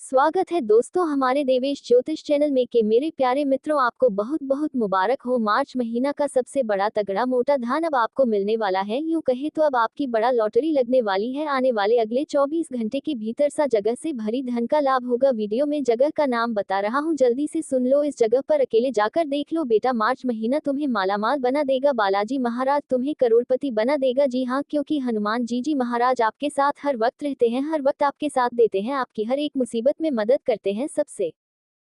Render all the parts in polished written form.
स्वागत है दोस्तों हमारे देवेश ज्योतिष चैनल में के मेरे प्यारे मित्रों, आपको बहुत बहुत मुबारक हो। मार्च महीना का सबसे बड़ा तगड़ा मोटा धन अब आपको मिलने वाला है। यूं कहे तो अब आपकी बड़ा लॉटरी लगने वाली है। आने वाले अगले 24 घंटे के भीतर सा जगह से भरी धन का लाभ होगा। वीडियो में जगह का नाम बता रहा हूँ, जल्दी से सुन लो। इस जगह पर अकेले जाकर देख लो बेटा। मार्च महीना तुम्हें मालामाल बना देगा। बालाजी महाराज तुम्हें करोड़पति बना देगा। जी हाँ, क्योंकि हनुमान जी महाराज आपके साथ हर वक्त रहते हैं, हर वक्त आपके साथ देते हैं, आपकी हर एक मुसीबत में मदद करते हैं। सबसे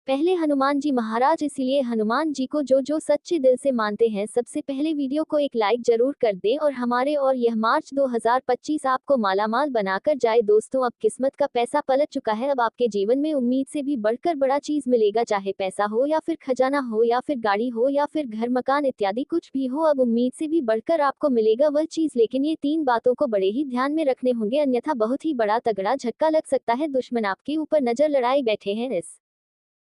पहले हनुमान जी महाराज, इसीलिए हनुमान जी को जो सच्चे दिल से मानते हैं, सबसे पहले वीडियो को एक लाइक जरूर कर दें और हमारे और यह मार्च 2025 आपको मालामाल बनाकर जाए। दोस्तों, अब किस्मत का पैसा पलट चुका है। अब आपके जीवन में उम्मीद से भी बढ़कर बड़ा चीज मिलेगा। चाहे पैसा हो या फिर खजाना हो या फिर गाड़ी हो या फिर घर मकान इत्यादि कुछ भी हो, अब उम्मीद से भी बढ़कर आपको मिलेगा वह चीज। लेकिन ये 3 बातों को बड़े ही ध्यान में रखने होंगे, अन्यथा बहुत ही बड़ा तगड़ा झटका लग सकता है। दुश्मन आपके ऊपर नजर लड़ाए बैठे हैं। इस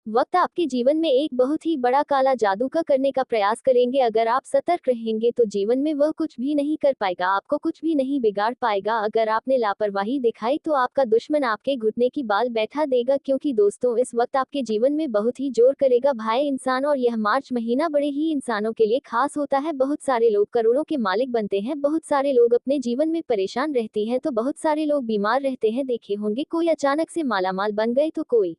वक्त आपके जीवन में एक बहुत ही बड़ा काला जादू का करने का प्रयास करेंगे। अगर आप सतर्क रहेंगे तो जीवन में वह कुछ भी नहीं कर पाएगा, आपको कुछ भी नहीं बिगाड़ पाएगा। अगर आपने लापरवाही दिखाई तो आपका दुश्मन आपके घुटने की बाल बैठा देगा। क्योंकि दोस्तों, इस वक्त आपके जीवन में बहुत ही जोर करेगा भाई इंसान। और यह मार्च महीना बड़े ही इंसानों के लिए खास होता है। बहुत सारे लोग करोड़ों के मालिक बनते हैं, बहुत सारे लोग अपने जीवन में परेशान रहती हैं, तो बहुत सारे लोग बीमार रहते हैं। देखे होंगे, कोई अचानक से मालामाल बन गए तो कोई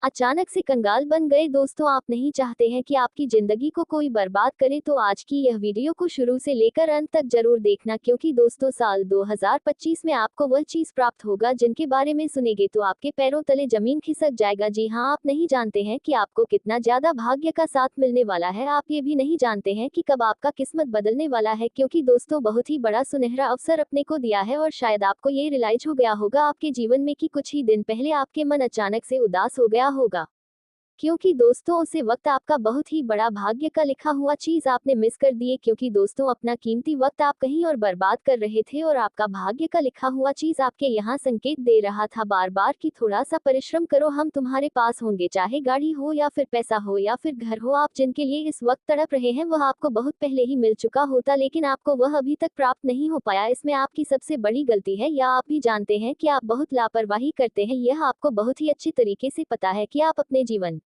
अचानक से कंगाल बन गए। दोस्तों, आप नहीं चाहते हैं कि आपकी जिंदगी को कोई बर्बाद करे, तो आज की यह वीडियो को शुरू से लेकर अंत तक जरूर देखना। क्योंकि दोस्तों, साल 2025 में आपको वह चीज प्राप्त होगा जिनके बारे में सुनेंगे तो आपके पैरों तले जमीन खिसक जाएगा। जी हाँ, आप नहीं जानते हैं कि आपको कितना ज्यादा भाग्य का साथ मिलने वाला है। आप ये भी नहीं जानते हैं कि कब आपका किस्मत बदलने वाला है। क्योंकि दोस्तों, बहुत ही बड़ा सुनहरा अवसर अपने को दिया है। और शायद आपको ये रियलाइज हो गया होगा आपके जीवन में कि कुछ ही दिन पहले आपके मन अचानक से उदास हो गया होगा। क्योंकि दोस्तों, उसे वक्त आपका बहुत ही बड़ा भाग्य का लिखा हुआ चीज आपने मिस कर दिए। क्योंकि दोस्तों, अपना कीमती वक्त आप कहीं और बर्बाद कर रहे थे और आपका भाग्य का लिखा हुआ चीज आपके यहाँ संकेत दे रहा था बार बार कि थोड़ा सा परिश्रम करो, हम तुम्हारे पास होंगे। चाहे गाड़ी हो या फिर पैसा हो या फिर घर हो, आप जिनके लिए इस वक्त तड़प रहे हैं वह आपको बहुत पहले ही मिल चुका होता, लेकिन आपको वह अभी तक प्राप्त नहीं हो पाया। इसमें आपकी सबसे बड़ी गलती है, या आप भी जानते हैं कि आप बहुत लापरवाही करते हैं। यह आपको बहुत ही अच्छी तरीके से पता है कि आप अपने जीवन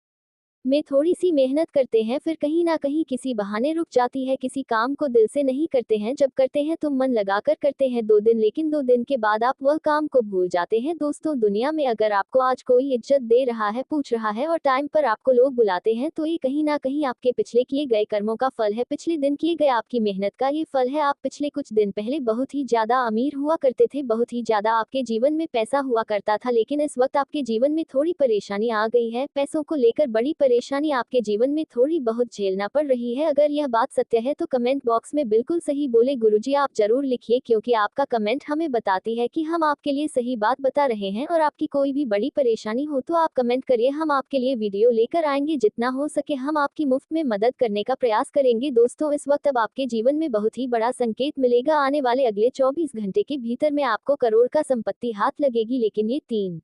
में थोड़ी सी मेहनत करते हैं, फिर कहीं ना कहीं किसी बहाने रुक जाती है, किसी काम को दिल से नहीं करते हैं। जब करते हैं तो मन लगाकर करते हैं 2 दिन, लेकिन 2 दिन के बाद आप वह काम को भूल जाते हैं। दोस्तों, दुनिया में अगर आपको आज कोई इज्जत दे रहा है, पूछ रहा है और टाइम पर आपको लोग बुलाते हैं, तो ये कहीं ना कहीं आपके पिछले किए गए कर्मों का फल है, पिछले दिन किए गए आपकी मेहनत का ये फल है। आप पिछले कुछ दिन पहले बहुत ही ज्यादा अमीर हुआ करते थे, बहुत ही ज्यादा आपके जीवन में पैसा हुआ करता था, लेकिन इस वक्त आपके जीवन में थोड़ी परेशानी आ गई है। पैसों को लेकर बड़ी परेशानी आपके जीवन में थोड़ी बहुत झेलना पड़ रही है। अगर यह बात सत्य है तो कमेंट बॉक्स में बिल्कुल सही बोले गुरुजी आप जरूर लिखिए, क्योंकि आपका कमेंट हमें बताती है कि हम आपके लिए सही बात बता रहे हैं। और आपकी कोई भी बड़ी परेशानी हो तो आप कमेंट करिए, हम आपके लिए वीडियो लेकर आएंगे। जितना हो सके हम आपकी मुफ्त में मदद करने का प्रयास करेंगे। दोस्तों, इस वक्त अब आपके जीवन में बहुत ही बड़ा संकेत मिलेगा। आने वाले अगले 24 घंटे के भीतर में आपको करोड़ का संपत्ति हाथ लगेगी, लेकिन ये 3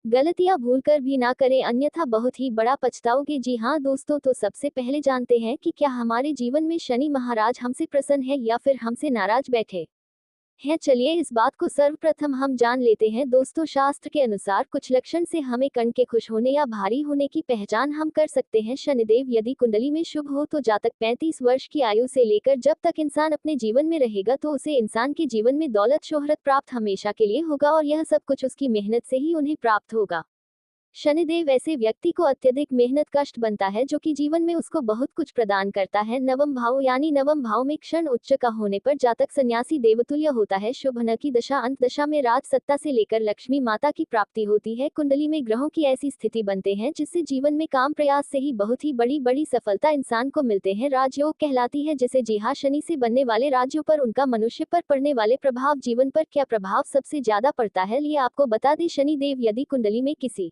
गलतियां भूलकर भी ना करें, अन्यथा बहुत ही बड़ा पछताओगे। जी हाँ दोस्तों, तो सबसे पहले जानते हैं कि क्या हमारे जीवन में शनि महाराज हमसे प्रसन्न है या फिर हमसे नाराज बैठे हैं। चलिए इस बात को सर्वप्रथम हम जान लेते हैं। दोस्तों, शास्त्र के अनुसार कुछ लक्षण से हमें कण के खुश होने या भारी होने की पहचान हम कर सकते हैं। शनिदेव यदि कुंडली में शुभ हो तो जातक 35 वर्ष की आयु से लेकर जब तक इंसान अपने जीवन में रहेगा तो उसे इंसान के जीवन में दौलत शोहरत प्राप्त हमेशा के लिए होगा, और यह सब कुछ उसकी मेहनत से ही उन्हें प्राप्त होगा। शनिदेव ऐसे व्यक्ति को अत्यधिक मेहनत कष्ट बनता है जो कि जीवन में उसको बहुत कुछ प्रदान करता है। नवम भाव यानी नवम भाव में क्षण उच्च का होने पर जातक सन्यासी देवतुल्य होता है। शुभ न की दशा अंत दशा में राज सत्ता से लेकर लक्ष्मी माता की प्राप्ति होती है। कुंडली में ग्रहों की ऐसी स्थिति बनते हैं जिससे जीवन में काम प्रयास से ही बहुत ही बड़ी बड़ी सफलता इंसान को मिलते हैं। राजयोग कहलाती है जिसे। जी हाँ, शनि से बनने वाले राज्यों पर उनका मनुष्य पर पड़ने वाले प्रभाव, जीवन पर क्या प्रभाव सबसे ज्यादा पड़ता है ये आपको बता दें। शनिदेव यदि कुंडली में किसी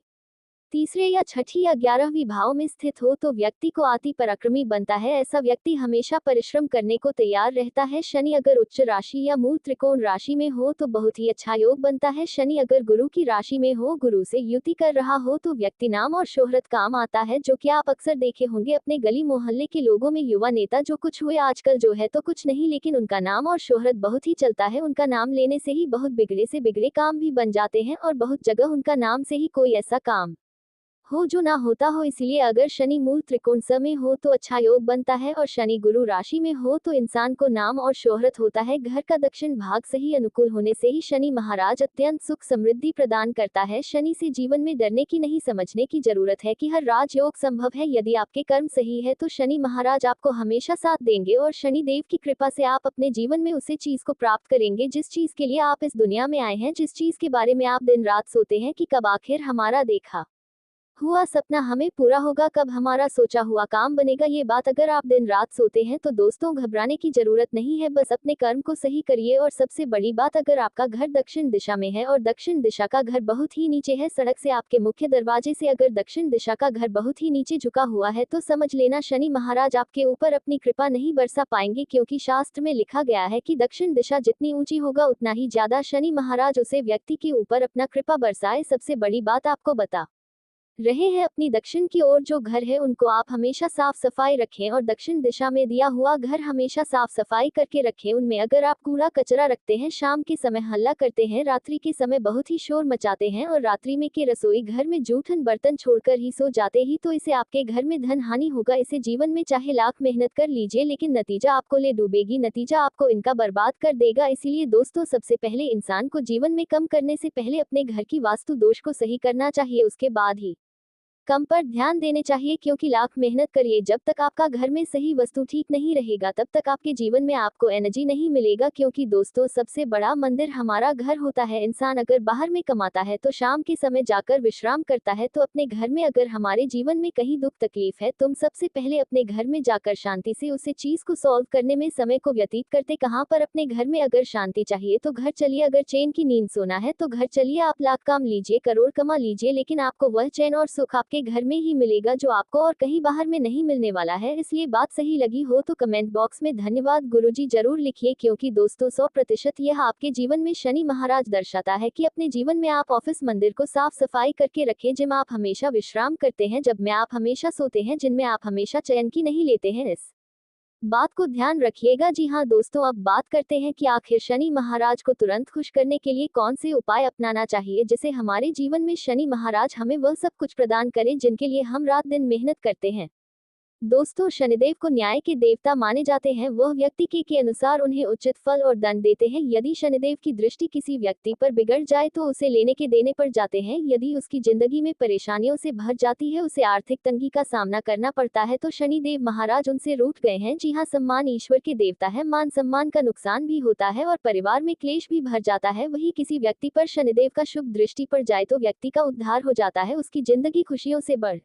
तीसरे या छठी या 11वीं भाव में स्थित हो तो व्यक्ति को अति पराक्रमी बनता है। ऐसा व्यक्ति हमेशा परिश्रम करने को तैयार रहता है। शनि अगर उच्च राशि या मूल त्रिकोण राशि में हो तो बहुत ही अच्छा योग बनता है। शनि अगर गुरु की राशि में हो, गुरु से युति कर रहा हो तो व्यक्ति नाम और शोहरत काम आता है, जो कि आप अक्सर देखे होंगे अपने गली मोहल्ले के लोगों में। युवा नेता जो कुछ हुए आजकल जो है तो कुछ नहीं, लेकिन उनका नाम और शोहरत बहुत ही चलता है। उनका नाम लेने से ही बहुत बिगड़े से बिगड़े काम भी बन जाते हैं और बहुत जगह उनका नाम से ही कोई ऐसा काम हो जो ना होता हो। इसलिए अगर शनि मूल त्रिकोण स में हो तो अच्छा योग बनता है और शनि गुरु राशि में हो तो इंसान को नाम और शोहरत होता है। घर का दक्षिण भाग सही अनुकूल होने से ही शनि महाराज अत्यंत सुख समृद्धि प्रदान करता है। शनि से जीवन में डरने की नहीं, समझने की जरूरत है कि हर राजयोग संभव है। यदि आपके कर्म सही है तो शनि महाराज आपको हमेशा साथ देंगे और शनि देव की कृपा से आप अपने जीवन में उसी चीज को प्राप्त करेंगे जिस चीज के लिए आप इस दुनिया में आए हैं, जिस चीज के बारे में आप दिन रात सोते हैं कि कब आखिर हमारा देखा हुआ सपना हमें पूरा होगा, कब हमारा सोचा हुआ काम बनेगा। ये बात अगर आप दिन रात सोते हैं तो दोस्तों घबराने की जरूरत नहीं है, बस अपने कर्म को सही करिए। और सबसे बड़ी बात, अगर आपका घर दक्षिण दिशा में है और दक्षिण दिशा का घर बहुत ही नीचे है, सड़क से आपके मुख्य दरवाजे से अगर दक्षिण दिशा का घर बहुत ही नीचे झुका हुआ है तो समझ लेना शनि महाराज आपके ऊपर अपनी कृपा नहीं बरसा पाएंगे, क्योंकि शास्त्र में लिखा गया है कि दक्षिण दिशा जितनी ऊंची होगा उतना ही ज्यादा शनि महाराज उसे व्यक्ति के ऊपर अपना कृपा बरसाए। सबसे बड़ी बात आपको बता रहे हैं, अपनी दक्षिण की ओर जो घर है उनको आप हमेशा साफ सफाई रखें और दक्षिण दिशा में दिया हुआ घर हमेशा साफ सफाई करके रखें। उनमें अगर आप कूड़ा कचरा रखते हैं, शाम के समय हल्ला करते हैं, रात्रि के समय बहुत ही शोर मचाते हैं और रात्रि में के रसोई घर में जूठन बर्तन छोड़कर ही सो जाते ही, तो इसे आपके घर में धन हानि होगा। इसे जीवन में चाहे लाख मेहनत कर लीजिए लेकिन नतीजा आपको ले डूबेगी, नतीजा आपको इनका बर्बाद कर देगा। इसीलिए दोस्तों सबसे पहले इंसान को जीवन में कम करने से पहले अपने घर की वास्तु दोष को सही करना चाहिए, उसके बाद ही कम पर ध्यान देने चाहिए। क्योंकि लाख मेहनत करिए, जब तक आपका घर में सही वस्तु ठीक नहीं रहेगा तब तक आपके जीवन में आपको एनर्जी नहीं मिलेगा। क्योंकि दोस्तों सबसे बड़ा मंदिर हमारा घर होता है। इंसान अगर बाहर में कमाता है तो शाम के समय जाकर विश्राम करता है, तो अपने घर में अगर हमारे जीवन में कहीं दुख तकलीफ है, तुम सबसे पहले अपने घर में जाकर शांति से उसे चीज को सॉल्व करने में समय को व्यतीत करते कहाँ पर अपने घर में। अगर शांति चाहिए तो घर चलिए, अगर चैन की नींद सोना है तो घर चलिए। आप लाख काम लीजिए, करोड़ कमा लीजिए, लेकिन आपको वह चैन और सुख आपके घर में ही मिलेगा जो आपको और कहीं बाहर में नहीं मिलने वाला है। इसलिए बात सही लगी हो तो कमेंट बॉक्स में धन्यवाद गुरुजी जरूर लिखिए, क्योंकि दोस्तों 100% यह आपके जीवन में शनि महाराज दर्शाता है कि अपने जीवन में आप ऑफिस मंदिर को साफ सफाई करके रखें, जिनमें आप हमेशा विश्राम करते हैं, जब में आप हमेशा सोते हैं, जिनमें आप हमेशा चैन की नहीं लेते हैं। इस बात को ध्यान रखिएगा। जी हाँ दोस्तों, अब बात करते हैं कि आखिर शनि महाराज को तुरंत खुश करने के लिए कौन से उपाय अपनाना चाहिए, जिससे हमारे जीवन में शनि महाराज हमें वह सब कुछ प्रदान करें जिनके लिए हम रात दिन मेहनत करते हैं। दोस्तों शनिदेव को न्याय के देवता माने जाते हैं। वह व्यक्ति के अनुसार उन्हें उचित फल और दंड देते हैं। यदि शनिदेव की दृष्टि किसी व्यक्ति पर बिगड़ जाए तो उसे लेने के देने पड़ जाते हैं। यदि उसकी जिंदगी में परेशानियों से भर जाती है, उसे आर्थिक तंगी का सामना करना पड़ता है, तो शनिदेव महाराज उनसे रूठ गए हैं। जी हाँ, सम्मान ईश्वर के देवता है, मान सम्मान का नुकसान भी होता है और परिवार में क्लेश भी भर जाता है। वही किसी व्यक्ति पर शनिदेव का शुभ दृष्टि पड़ जाए तो व्यक्ति का उद्धार हो जाता है, उसकी जिंदगी खुशियों से बढ़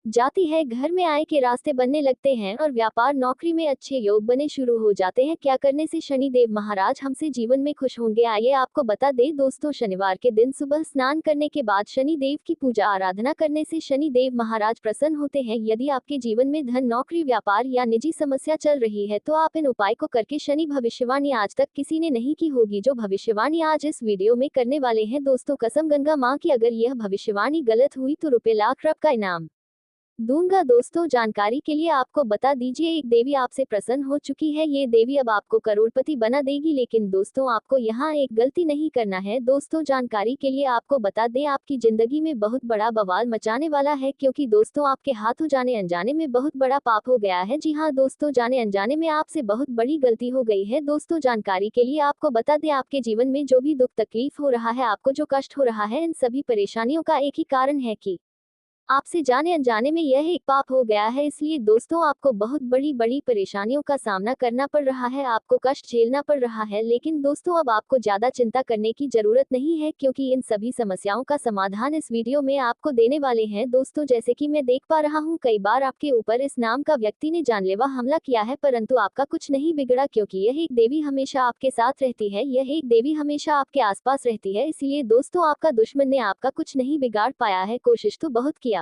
जाती है, घर में आय के रास्ते बनने लगते हैं और व्यापार नौकरी में अच्छे योग बने शुरू हो जाते हैं। क्या करने से शनि देव महाराज हमसे जीवन में खुश होंगे, आइए आपको बता दें। दोस्तों शनिवार के दिन सुबह स्नान करने के बाद शनि देव की पूजा आराधना करने से शनि देव महाराज प्रसन्न होते हैं। यदि आपके जीवन में धन, नौकरी, व्यापार या निजी समस्या चल रही है तो आप इन उपाय को करके शनि भविष्यवाणी आज तक किसी ने नहीं की होगी जो भविष्यवाणी आज इस वीडियो में करने वाले हैं। दोस्तों कसम गंगा माँ की, अगर यह भविष्यवाणी गलत हुई तो रुपए लाख रुपए का इनाम दूंगा। दोस्तों जानकारी के लिए आपको बता दीजिए, एक देवी आपसे प्रसन्न हो चुकी है। ये देवी अब आपको करोड़पति बना देगी, लेकिन दोस्तों आपको यहाँ एक गलती नहीं करना है। दोस्तों जानकारी के लिए आपको बता दें, आपकी जिंदगी में बहुत बड़ा बवाल मचाने वाला है, क्योंकि दोस्तों आपके हाथों जाने अनजाने में बहुत बड़ा पाप हो गया है। जी हाँ दोस्तों, जाने अनजाने में आपसे बहुत बड़ी गलती हो गई है। दोस्तों जानकारी के लिए आपको बता दें, आपके जीवन में जो भी दुख तकलीफ हो रहा है, आपको जो कष्ट हो रहा है, इन सभी परेशानियों का एक ही कारण है कि आपसे जाने अनजाने में यह एक पाप हो गया है, इसलिए दोस्तों आपको बहुत बड़ी बड़ी परेशानियों का सामना करना पड़ रहा है, आपको कष्ट झेलना पड़ रहा है। लेकिन दोस्तों अब आपको ज्यादा चिंता करने की जरूरत नहीं है, क्योंकि इन सभी समस्याओं का समाधान इस वीडियो में आपको देने वाले हैं। दोस्तों जैसे कि मैं देख पा रहा हूँ, कई बार आपके ऊपर इस नाम का व्यक्ति ने जानलेवा हमला किया है, परंतु आपका कुछ नहीं बिगड़ा, क्योंकि यह एक देवी हमेशा आपके साथ रहती है, यह एक देवी हमेशा आपके आसपास रहती है। इसलिए दोस्तों आपका दुश्मन ने आपका कुछ नहीं बिगाड़ पाया है, कोशिश तो बहुत किया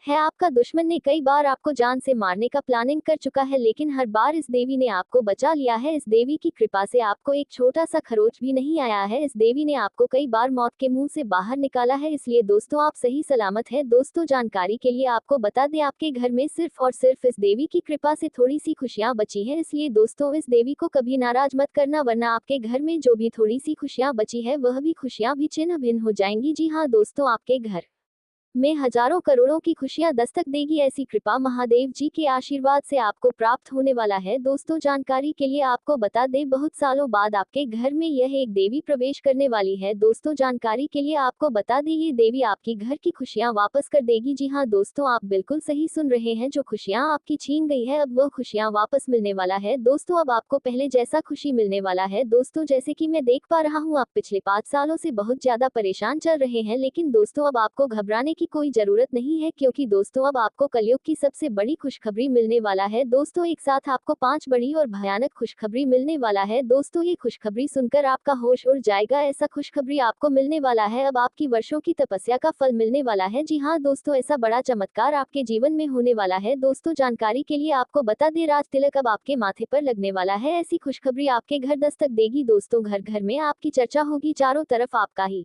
है। आपका दुश्मन ने कई बार आपको जान से मारने का प्लानिंग कर चुका है, लेकिन हर बार इस देवी ने आपको बचा लिया है। इस देवी की कृपा से आपको एक छोटा सा खरोच भी नहीं आया है। इस देवी ने आपको कई बार मौत के मुंह से बाहर निकाला है, इसलिए दोस्तों आप सही सलामत है। दोस्तों जानकारी के लिए आपको बता दें, आपके घर में सिर्फ और सिर्फ इस देवी की कृपा से थोड़ी सी खुशियां बची है, इसलिए दोस्तों इस देवी को कभी नाराज मत करना, वरना आपके घर में जो भी थोड़ी सी खुशियां बची है वह भी खुशियां भी छिन्न भिन्न हो जाएंगी। जी हाँ दोस्तों, आपके घर में हजारों करोड़ों की खुशियां दस्तक देगी, ऐसी कृपा महादेव जी के आशीर्वाद से आपको प्राप्त होने वाला है। दोस्तों जानकारी के लिए आपको बता दें, बहुत सालों बाद आपके घर में यह एक देवी प्रवेश करने वाली है। दोस्तों जानकारी के लिए आपको बता दें, ये देवी आपकी घर की खुशियां वापस कर देगी। जी हाँ दोस्तों, आप बिल्कुल सही सुन रहे हैं, जो खुशियां आपकी छीन गई है अब वह खुशियां वापस मिलने वाला है। दोस्तों अब आपको पहले जैसा खुशी मिलने वाला है। दोस्तों जैसे कि मैं देख पा रहा हूँ, आप पिछले 5 सालों से बहुत ज्यादा परेशान चल रहे हैं, लेकिन दोस्तों अब आपको घबराने की कोई जरूरत नहीं है, क्योंकि दोस्तों अब आपको कलयुग की सबसे बड़ी खुशखबरी मिलने वाला है। दोस्तों एक साथ आपको 5 बड़ी और भयानक खुशखबरी मिलने वाला है। दोस्तों ये खुशखबरी सुनकर आपका होश उड़ जाएगा, ऐसा खुशखबरी आपको मिलने वाला है। अब आपकी वर्षों की तपस्या का फल मिलने वाला है। जी हाँ दोस्तों, ऐसा बड़ा चमत्कार आपके जीवन में होने वाला है। दोस्तों जानकारी के लिए आपको बता दें, राज तिलक अब आपके माथे पर लगने वाला है, ऐसी खुशखबरी आपके घर दस्तक देगी। दोस्तों घर घर में आपकी चर्चा होगी, चारों तरफ आपका ही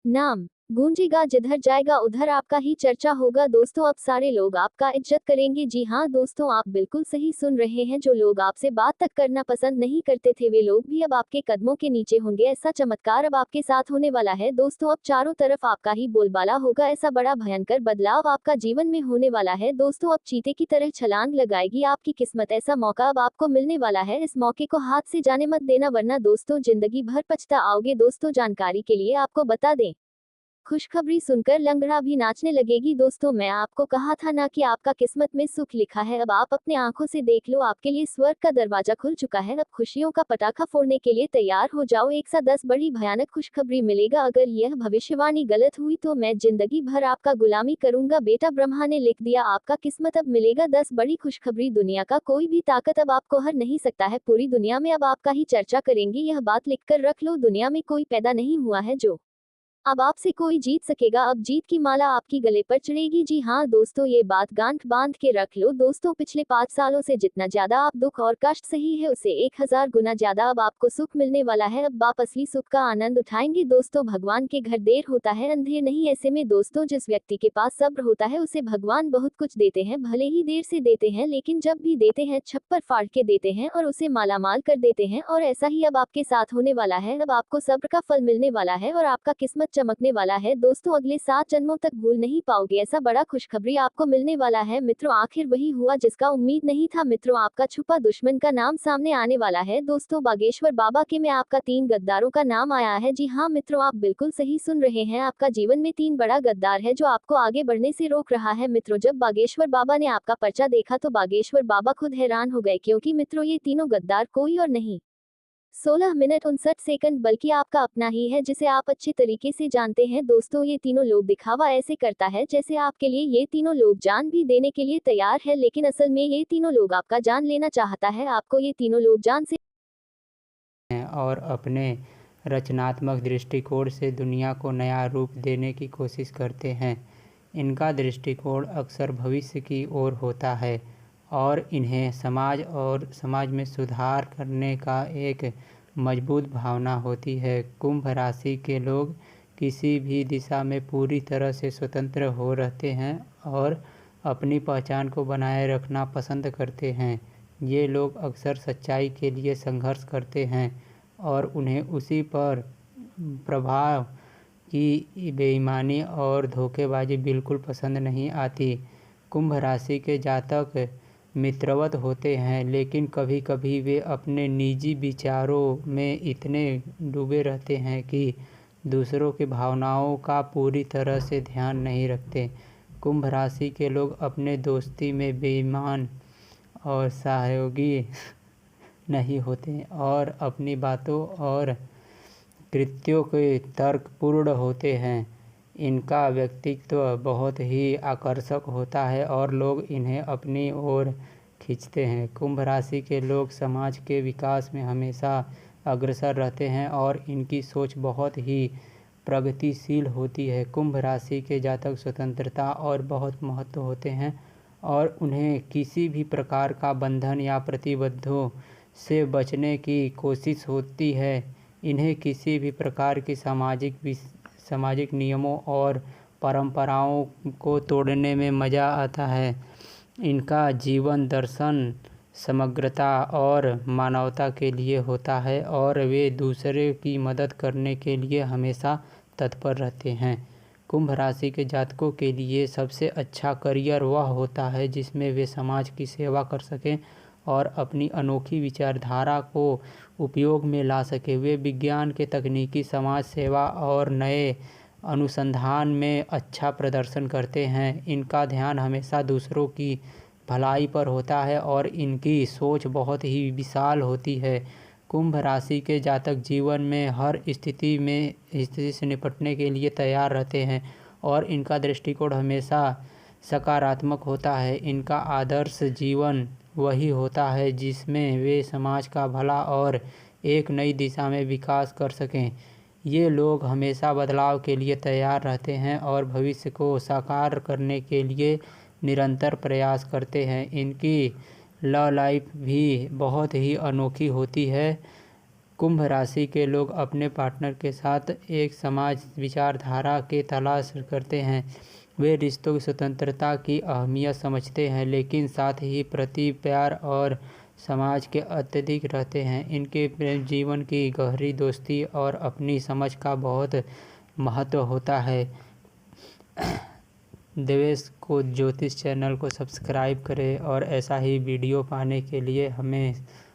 नाम गूंजेगा, जिधर जाएगा उधर आपका ही चर्चा होगा। दोस्तों अब सारे लोग आपका इज्जत करेंगे। जी हाँ दोस्तों, आप बिल्कुल सही सुन रहे हैं, जो लोग आपसे बात तक करना पसंद नहीं करते थे, वे लोग भी अब आपके कदमों के नीचे होंगे। ऐसा चमत्कार अब आपके साथ होने वाला है। दोस्तों अब चारों तरफ आपका ही बोलबाला होगा, ऐसा बड़ा भयंकर बदलाव आपका जीवन में होने वाला है। दोस्तों अब चीते की तरह छलांग लगाएगी आपकी किस्मत, ऐसा मौका अब आपको मिलने वाला है। इस मौके को हाथ से जाने मत देना, वरना दोस्तों जिंदगी भर पछता आओगे। दोस्तों जानकारी के लिए आपको बता दें, खुशखबरी सुनकर लंगड़ा भी नाचने लगेगी। दोस्तों मैं आपको कहा था ना कि आपका किस्मत में सुख लिखा है, अब आप अपने आंखों से देख लो, आपके लिए स्वर्ग का दरवाजा खुल चुका है। अब खुशियों का पटाखा फोड़ने के लिए तैयार हो जाओ, एक साथ 10 बड़ी भयानक खुशखबरी मिलेगा। अगर यह भविष्यवाणी गलत हुई तो मैं जिंदगी भर आपका गुलामी करूंगा। बेटा ब्रह्मा ने लिख दिया, आपका किस्मत अब मिलेगा 10 बड़ी खुशखबरी। दुनिया का कोई भी ताकत अब आपको हर नहीं सकता है, पूरी दुनिया में अब आपका ही चर्चा करेंगे। यह बात लिखकर रख लो, दुनिया में कोई पैदा नहीं हुआ है जो अब आपसे कोई जीत सकेगा, अब जीत की माला आपकी गले पर चढ़ेगी। जी हाँ दोस्तों, ये बात गांठ बांध के रख लो। दोस्तों पिछले 5 सालों से जितना ज्यादा आप दुख और कष्ट सही है, उसे 1000 गुना ज्यादा अब आपको सुख मिलने वाला है। अब आप असली सुख का आनंद उठाएंगे। दोस्तों भगवान के घर देर होता है अंधेर नहीं, ऐसे में दोस्तों जिस व्यक्ति के पास सब्र होता है उसे भगवान बहुत कुछ देते हैं, भले ही देर से देते हैं, लेकिन जब भी देते हैं छप्पर फाड़ के देते हैं और उसे मालामाल कर देते हैं। और ऐसा ही अब आपके साथ होने वाला है, अब आपको सब्र का फल मिलने वाला है और आपका किस्मत चमकने वाला है। दोस्तों अगले 7 जन्मों तक भूल नहीं पाओगे, ऐसा बड़ा खुशखबरी आपको मिलने वाला है। मित्रों आखिर वही हुआ जिसका उम्मीद नहीं था। मित्रों आपका छुपा दुश्मन का नाम सामने आने वाला है। दोस्तों बागेश्वर बाबा के में आपका 3 गद्दारों का नाम आया है। जी हाँ मित्रों, आप बिल्कुल सही सुन रहे हैं, आपका जीवन में 3 बड़ा गद्दार है जो आपको आगे बढ़ने से रोक रहा है। मित्रों जब बागेश्वर बाबा ने आपका पर्चा देखा तो बागेश्वर बाबा खुद हैरान हो गए, क्योंकि मित्रों ये तीनों गद्दार कोई और नहीं 16 मिनट 59 सेकंड बल्कि आपका अपना ही है, जिसे आप अच्छे तरीके से जानते हैं। दोस्तों ये तीनों लोग दिखावा ऐसे करता है जैसे आपके लिए ये तीनों लोग जान भी देने के लिए तैयार है, लेकिन असल में ये तीनों लोग आपका जान लेना चाहता है। आपको ये तीनों लोग जान से हैं और अपने रचनात्मक दृष्टिकोण से दुनिया को नया रूप देने की कोशिश करते हैं। इनका दृष्टिकोण अक्सर भविष्य की ओर होता है और इन्हें समाज में सुधार करने का एक मजबूत भावना होती है। कुंभ राशि के लोग किसी भी दिशा में पूरी तरह से स्वतंत्र हो रहते हैं और अपनी पहचान को बनाए रखना पसंद करते हैं। ये लोग अक्सर सच्चाई के लिए संघर्ष करते हैं और उन्हें उसी पर प्रभाव की बेईमानी और धोखेबाजी बिल्कुल पसंद नहीं आती। कुंभ राशि के जातक मित्रवत होते हैं, लेकिन कभी कभी वे अपने निजी विचारों में इतने डूबे रहते हैं कि दूसरों की भावनाओं का पूरी तरह से ध्यान नहीं रखते। कुंभ राशि के लोग अपने दोस्ती में बेईमान और सहयोगी नहीं होते और अपनी बातों और कृत्यों के तर्कपूर्ण होते हैं। इनका व्यक्तित्व बहुत ही आकर्षक होता है और लोग इन्हें अपनी ओर खींचते हैं। कुंभ राशि के लोग समाज के विकास में हमेशा अग्रसर रहते हैं और इनकी सोच बहुत ही प्रगतिशील होती है। कुंभ राशि के जातक स्वतंत्रता और बहुत महत्व होते हैं और उन्हें किसी भी प्रकार का बंधन या प्रतिबद्धों से बचने की कोशिश होती है। इन्हें किसी भी प्रकार की सामाजिक नियमों और परंपराओं को तोड़ने में मज़ा आता है। इनका जीवन दर्शन समग्रता और मानवता के लिए होता है और वे दूसरे की मदद करने के लिए हमेशा तत्पर रहते हैं। कुंभ राशि के जातकों के लिए सबसे अच्छा करियर वह होता है जिसमें वे समाज की सेवा कर सकें और अपनी अनोखी विचारधारा को उपयोग में ला सके। वे विज्ञान के तकनीकी समाज सेवा और नए अनुसंधान में अच्छा प्रदर्शन करते हैं। इनका ध्यान हमेशा दूसरों की भलाई पर होता है और इनकी सोच बहुत ही विशाल होती है। कुंभ राशि के जातक जीवन में हर स्थिति से निपटने के लिए तैयार रहते हैं और इनका दृष्टिकोण हमेशा सकारात्मक होता है। इनका आदर्श जीवन वही होता है जिसमें वे समाज का भला और एक नई दिशा में विकास कर सकें। ये लोग हमेशा बदलाव के लिए तैयार रहते हैं और भविष्य को साकार करने के लिए निरंतर प्रयास करते हैं। इनकी लव लाइफ भी बहुत ही अनोखी होती है। कुंभ राशि के लोग अपने पार्टनर के साथ एक समाज विचारधारा के तलाश करते हैं। वे रिश्तों की स्वतंत्रता की अहमियत समझते हैं लेकिन साथ ही प्रति प्यार और समाज के अत्यधिक रहते हैं। इनके प्रेम जीवन की गहरी दोस्ती और अपनी समझ का बहुत महत्व होता है। देवेश को ज्योतिष चैनल को सब्सक्राइब करें और ऐसा ही वीडियो पाने के लिए हमें